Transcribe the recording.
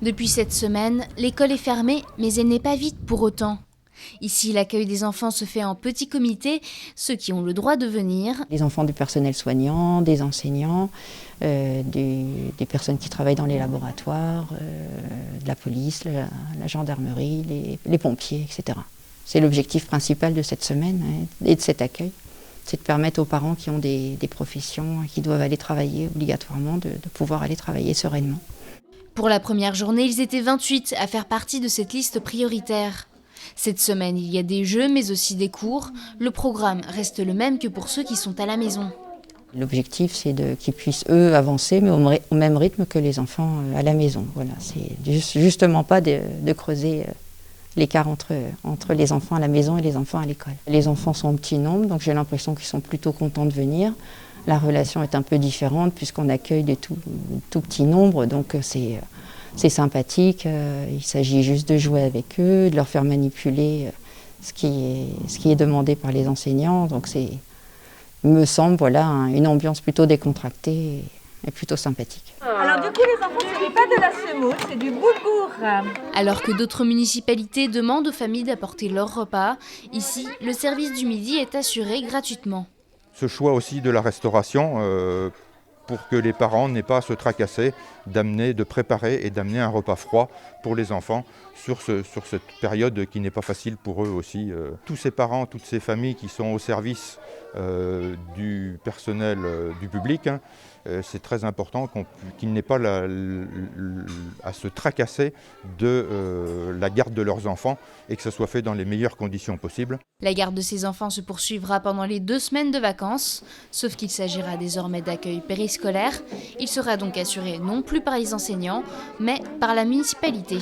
Depuis cette semaine, l'école est fermée, mais elle n'est pas vide pour autant. Ici, l'accueil des enfants se fait en petits comités, ceux qui ont le droit de venir. Les enfants du personnel soignant, des enseignants, des personnes qui travaillent dans les laboratoires, de la police, la gendarmerie, les pompiers, etc. C'est l'objectif principal de cette semaine et de cet accueil. C'est de permettre aux parents qui ont des professions et qui doivent aller travailler obligatoirement de pouvoir aller travailler sereinement. Pour la première journée, ils étaient 28 à faire partie de cette liste prioritaire. Cette semaine, il y a des jeux, mais aussi des cours. Le programme reste le même que pour ceux qui sont à la maison. L'objectif, c'est qu'ils puissent, eux, avancer, mais au même rythme que les enfants à la maison. Voilà, c'est justement pas de creuser l'écart entre les enfants à la maison et les enfants à l'école. Les enfants sont en petit nombre, donc j'ai l'impression qu'ils sont plutôt contents de venir. La relation est un peu différente puisqu'on accueille des tout petits nombres, donc c'est sympathique. Il s'agit juste de jouer avec eux, de leur faire manipuler ce qui est demandé par les enseignants. Donc il me semble, voilà, une ambiance plutôt décontractée et plutôt sympathique. Alors du coup, les enfants, ce n'est pas de la semoule, c'est du boulgour. Alors que d'autres municipalités demandent aux familles d'apporter leur repas, ici, le service du midi est assuré gratuitement. Ce choix aussi de la restauration pour que les parents n'aient pas à se tracasser, de préparer et d'amener un repas froid pour les enfants sur cette période qui n'est pas facile pour eux aussi. Tous ces parents, toutes ces familles qui sont au service du personnel du public, c'est très important qu'ils n'aient pas à se tracasser de la garde de leurs enfants et que ça soit fait dans les meilleures conditions possibles. La garde de ces enfants se poursuivra pendant les 2 semaines de vacances, sauf qu'il s'agira désormais d'accueil périscolaire. Il sera donc assuré non plus par les enseignants, mais par la municipalité.